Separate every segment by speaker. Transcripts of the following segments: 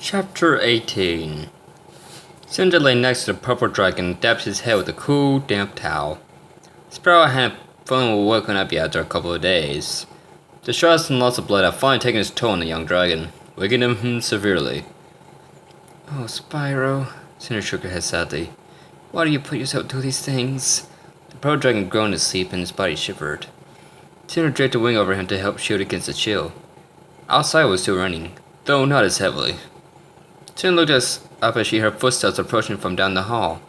Speaker 1: Chapter 18. Cinder lay next to the purple dragon and dabbed his head with a cool, damp towel. Spyro hadn't feeling woken up yet after a couple of days. The stress and loss of blood had finally taken its toll on the young dragon, weakening him severely. Oh, Spyro, Cinder shook her head sadly. Why do you put yourself through these things? The purple dragon groaned in sleep and his body shivered. Cinder draped a wing over him to help shield against the chill. Outside was still raining, though not as heavily. Cinder looked up as she heard footsteps approaching from down the hall.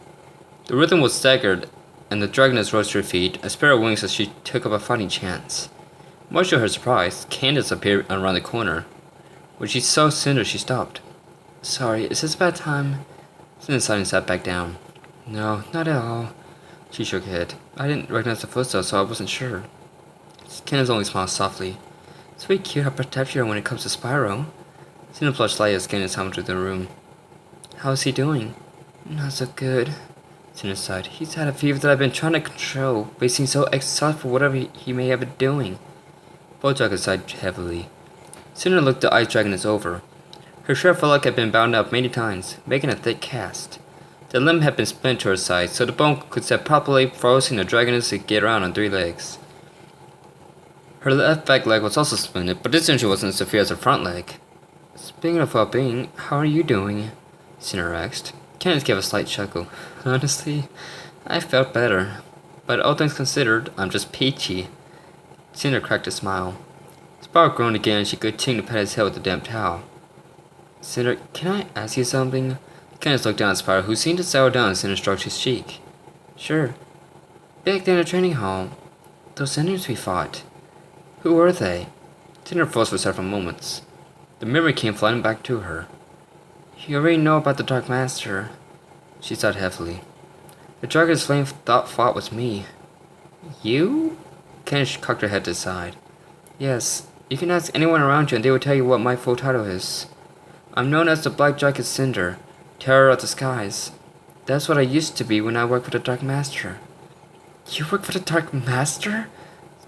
Speaker 1: The rhythm was staggered, and the dragoness rose to her feet, a Spyro winked as she took up a fighting chance. Much to her surprise, Candace appeared around the corner. When she saw Cinder, she stopped. Sorry, is this a bad time? Cinder sighed and sat back down. No, not at all. She shook her head. I didn't recognize the footsteps, so I wasn't sure. Candace only smiled softly. It's very cute how protective you are when it comes to Spyro. Cinder blushed slightly as Candace helped into the room. How is he doing? Not so good. Cinder sighed. He's had a fever that I've been trying to control, but he seems so exhausted for whatever he may have been doing. Both dragons sighed heavily. Cinder looked the ice dragoness over. Her shirt felt like it had been bound up many times, making a thick cast. The limb had been splintered to her side, so the bone could set properly, forcing the dragoness to get around on 3 legs. Her left back leg was also splintered, but this injury wasn't as severe as her front leg. Speaking of well-being, how are you doing? Cinder asked. Candace gave a slight chuckle. Honestly, I felt better. But all things considered, I'm just peachy. Cinder cracked a smile. Spyro groaned again and she continued to pat his head with the damp towel. Cinder, can I ask you something? Candace looked down at Spyro, who seemed to settle down, and Cinder stroked his cheek. Sure. Back there in the training hall, those enemies we fought. Who were they? Cinder froze for several moments. The memory came flooding back to her. You already know about the Dark Master. She sighed heavily. The Dragon's Flame fought with me. You? Candace cocked her head to the side. Yes, you can ask anyone around you and they will tell you what my full title is. I'm known as the Black Dragon Cinder, Terror of the Skies. That's what I used to be when I worked for the Dark Master. You work for the Dark Master?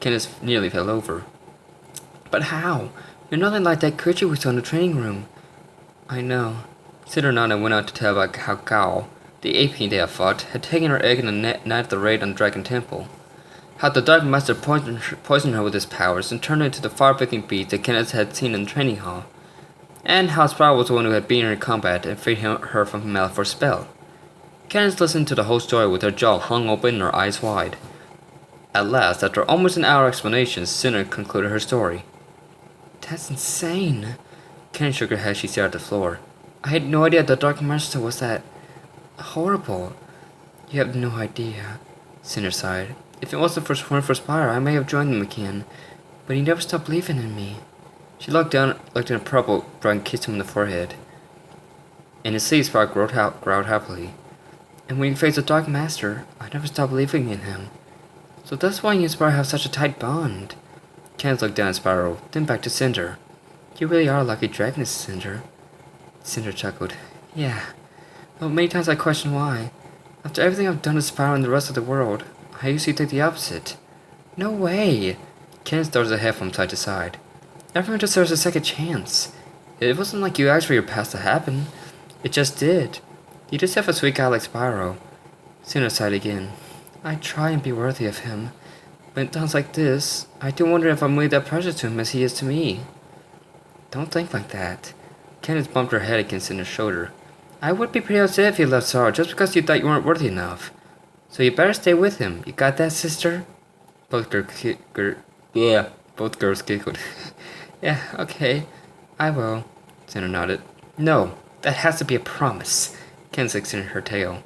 Speaker 1: Candace nearly fell over. But how? You're nothing like that creature we saw in the training room. I know. Cinder nodded and went on to tell about how Gal, the ape they had fought, had taken her egg in the night of the raid on the Dragon Temple. How the Dark Master poisoned her with his powers and turned her into the fire-breathing beast that Candace had seen in the training hall. And how Spyro was the one who had beaten her in combat and freed her from Malefor's spell. Candace listened to the whole story with her jaw hung open and her eyes wide. At last, after almost an hour of explanation, Cinder concluded her story. That's insane. Candace shook her head as she stared at the floor. I had no idea the Dark Master was that horrible. You have no idea, Cinder sighed. If it wasn't for Spyro, I may have joined them again, but he never stopped believing in me. She looked in a purple dragon and kissed him on the forehead. In his sleep, Spyro growled happily. And when you face the Dark Master, I never stopped believing in him. So that's why you and Spyro have such a tight bond. Candace looked down at Spyro, then back to Cinder. You really are a lucky dragoness, Cinder. Cinder chuckled. Yeah. Well, many times I question why. After everything I've done to Spyro and the rest of the world, I usually think the opposite. No way. Candace darted her head from side to side. Everyone deserves a second chance. It wasn't like you asked for your past to happen. It just did. You just have a sweet guy like Spyro. Cinder sighed again. I try and be worthy of him. But in times like this, I do wonder if I'm really that precious to him as he is to me. Don't think like that. Candace bumped her head against Cinder's shoulder. I would be pretty upset if you left Spyro just because you thought you weren't worthy enough. So you better stay with him. You got that, sister? Both girls giggled. Yeah, okay. I will. Cinder nodded. No, that has to be a promise. Candace extended her tail.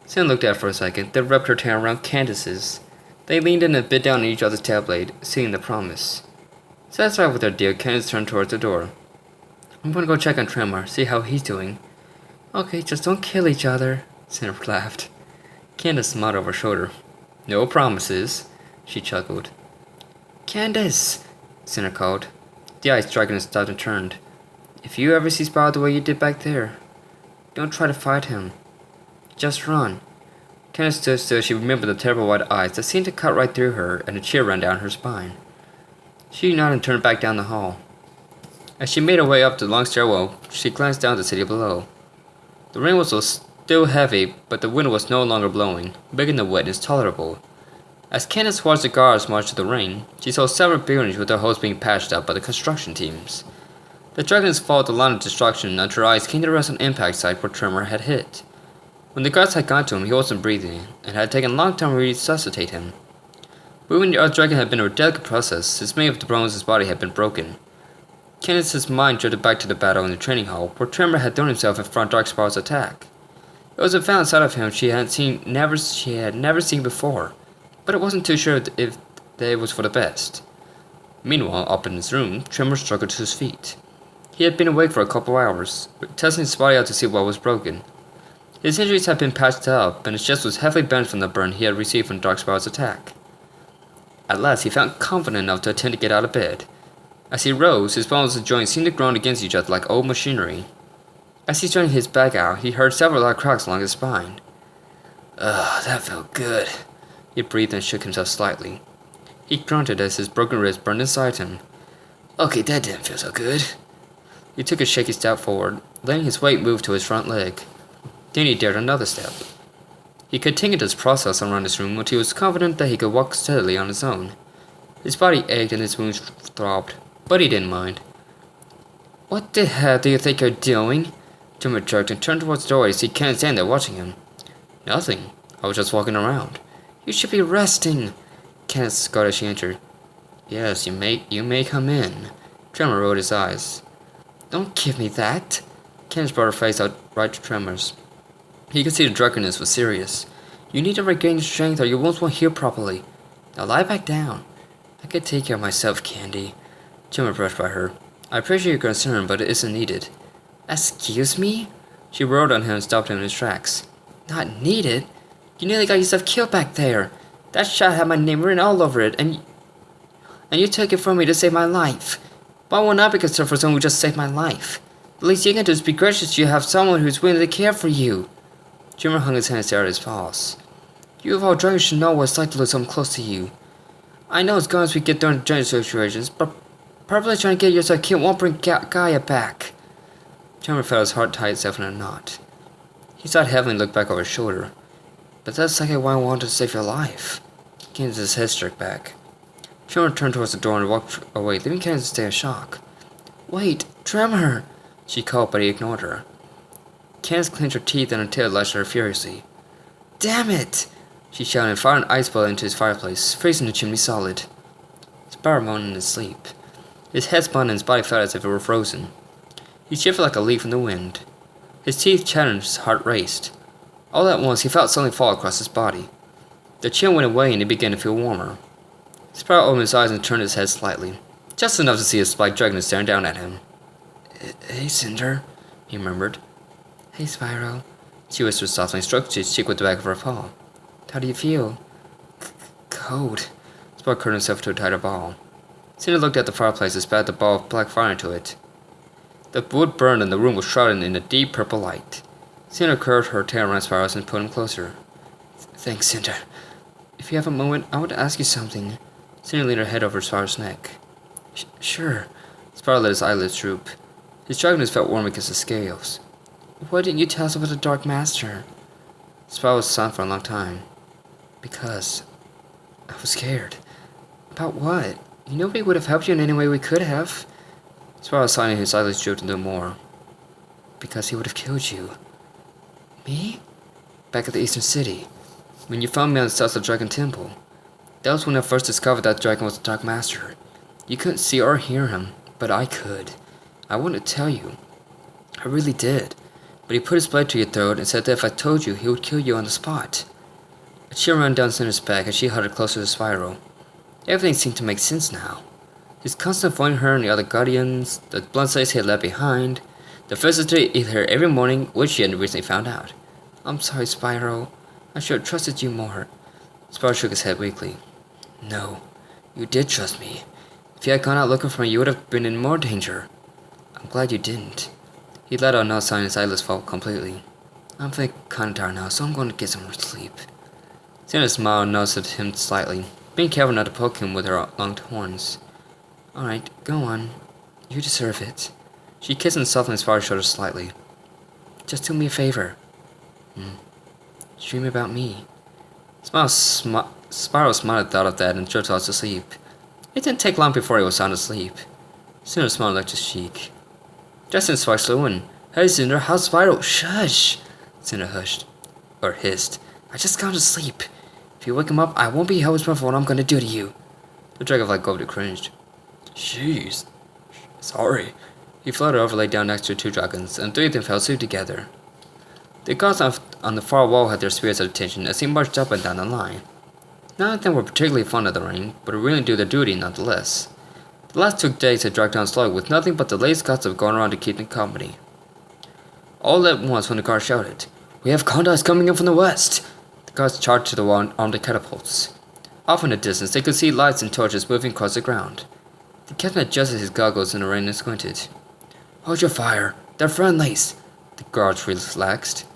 Speaker 1: Cinder looked at her for a second, then wrapped her tail around Candace's. They leaned in and bit down on each other's tail blade, seeing the promise. Satisfied with her deal, Candace turned towards the door. I'm gonna go check on Tremor, see how he's doing. Okay, just don't kill each other, Cinder laughed. Candace smiled over her shoulder. No promises, she chuckled. Candace, Cinder called. The ice dragoness stopped and turned. If you ever see Spyro the way you did back there, don't try to fight him. Just run. Candace stood still as she remembered the terrible white eyes that seemed to cut right through her, and a chill ran down her spine. She nodded and turned back down the hall. As she made her way up the long stairwell, she glanced down the city below. The rain was still heavy, but the wind was no longer blowing, making the wetness tolerable. As Candace watched the guards march through the rain, she saw several buildings with their holes being patched up by the construction teams. The dragons followed the line of destruction until her eyes came to rest on the impact site where Tremor had hit. When the guards had gone to him, he wasn't breathing, and had taken a long time to resuscitate him. Moving the earth dragon had been a delicate process, since many of the bones in his body had been broken. Candace's mind drifted back to the battle in the training hall, where Tremor had thrown himself in front of Darkspyro's attack. It was a violent side of him she had never seen before, but it wasn't too sure if it was for the best. Meanwhile, up in his room, Tremor struggled to his feet. He had been awake for a couple hours, testing his body out to see what was broken. His injuries had been patched up, and his chest was heavily bent from the burn he had received from Darkspyro's attack. At last, he felt confident enough to attempt to get out of bed. As he rose, his bones and joints seemed to groan against each other like old machinery. As he straightened his back out, he heard several loud cracks along his spine. Ugh, that felt good. He breathed and shook himself slightly. He grunted as his broken ribs burned inside him. Okay, that didn't feel so good. He took a shaky step forward, letting his weight move to his front leg. Then he dared another step. He continued his process around his room until he was confident that he could walk steadily on his own. His body ached and his wounds throbbed, but he didn't mind. What the hell do you think you're doing? Tremor jerked and turned towards the door to see Ken stand there watching him. Nothing. I was just walking around. You should be resting. Kenneth scoffed as she entered. Yes, you may come in. Tremor rolled his eyes. Don't give me that. Kenneth brought her face out right to Tremor's. He could see the drunkenness was serious. You need to regain strength or your wounds won't heal properly. Now lie back down. I can take care of myself, Candy. Tremor brushed by her. I appreciate your concern, but it isn't needed. Excuse me? She roared on him and stopped him in his tracks. Not needed? You nearly got yourself killed back there. That shot had my name written all over it, and you took it from me to save my life. Why won't I be concerned for someone who just saved my life? The least you can do is be gracious you have someone who's willing to care for you. Tremor hung his hand and stared at his paws. You of all dragons should know what it's like to lose someone close to you. I know as good as we get during dragon situations, but purposely trying to get yourself killed won't bring Gaia back. Tremor felt his heart tie itself in a knot. He sighed heavily and looked back over his shoulder. But that's exactly why I wanted to save your life. Candace's head struck back. Tremor turned towards the door and walked away, leaving Candace to stay in shock. Wait, Tremor! She called, but he ignored her. Candace clenched her teeth and her tail lashed at her furiously. Damn it! She shouted and fired an ice bullet into his fireplace, freezing the chimney solid. Spyro moaned in his sleep. His head spun and his body felt as if it were frozen. He shivered like a leaf in the wind. His teeth chattered and his heart raced. All at once, he felt something fall across his body. The chill went away and he began to feel warmer. Spyro opened his eyes and turned his head slightly, just enough to see a spiked dragon staring down at him. Hey, Cinder, he murmured. Hey, Spyro, she whispered softly and stroked his cheek with the back of her paw. How do you feel? Cold. Spyro curled himself to a tighter ball. Cinder looked at the fireplace and spat the ball of black fire into it. The wood burned and the room was shrouded in a deep purple light. Cinder curved her tail around Spyro's and pulled him closer. Thanks, Cinder. If you have a moment, I want to ask you something. Cinder leaned her head over Spyro's neck. Sure. Spyro let his eyelids droop. His dragonness felt warm against his scales. Why didn't you tell us about the Dark Master? Spyro was silent for a long time. Because I was scared. About what? Nobody would have helped you in any way we could have. Spyro was silent and his eyelids drooped a little more. Because he would have killed you. Me? Back at the Eastern City. When you found me on the south of Dragon Temple. That was when I first discovered that dragon was the Dark Master. You couldn't see or hear him, but I could. I wanted to tell you. I really did. But he put his blade to your throat and said that if I told you, he would kill you on the spot. A chill ran down Cinder's back as she huddled closer to Spyro. Everything seemed to make sense now. His constant avoiding her and the other guardians, the bloodstains he had left behind, the visit to eat her every morning, which she had recently found out. I'm sorry, Spyro. I should have trusted you more. Spyro shook his head weakly. No, you did trust me. If you had gone out looking for me, you would have been in more danger. I'm glad you didn't. He let out another sigh and his eyelids fell completely. I'm feeling kind of tired now, so I'm going to get some sleep. Cinder smiled and nudged him slightly, being careful not to poke him with her long horns. Alright, go on. You deserve it. She kissed and softened Spyro's shoulder slightly. Just do me a favor. Dream about me. Spyro smiled at the thought of that and drifted off to sleep. It didn't take long before he was sound asleep. Cinder smiled like his cheek. Justin swiped slow in. Hey Cinder, how's Spyro? Shush! Cinder hushed. Or hissed. I just gone to sleep. If you wake him up, I won't be held responsible for what I'm gonna do to you. The dragonfly goblin cringed. Jeez. Sorry. He floated over, lay down next to two dragons, and three of them fell asleep together. The gods on the far wall had their spirits at attention as he marched up and down the line. None of them were particularly fond of the rain, but would really do their duty nonetheless. The last 2 days had dragged down slowly with nothing but the latest gossip going around to keep them company. All at once when the guards shouted, We have conducts coming in from the west! The guards charged to the wall armed with catapults. Off in the distance they could see lights and torches moving across the ground. The captain adjusted his goggles in the rain and squinted. Hold your fire, they're friendlies! The guards relaxed.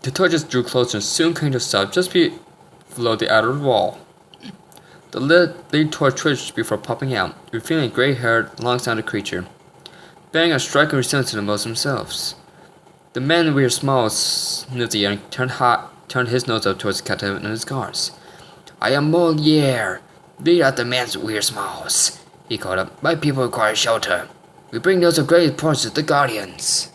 Speaker 1: The torches drew closer and soon came to a stop just below the outer wall. The lead torch twitched before popping out, revealing a gray-haired, long-sounded creature, bearing a striking resemblance to the most themselves. The man in weird smiles sniffed the air and turned his nose up towards the captain and his guards. I am Moliere, leader of the man's weird smiles. He called up, My people require shelter. We bring news of great importance to the Guardians.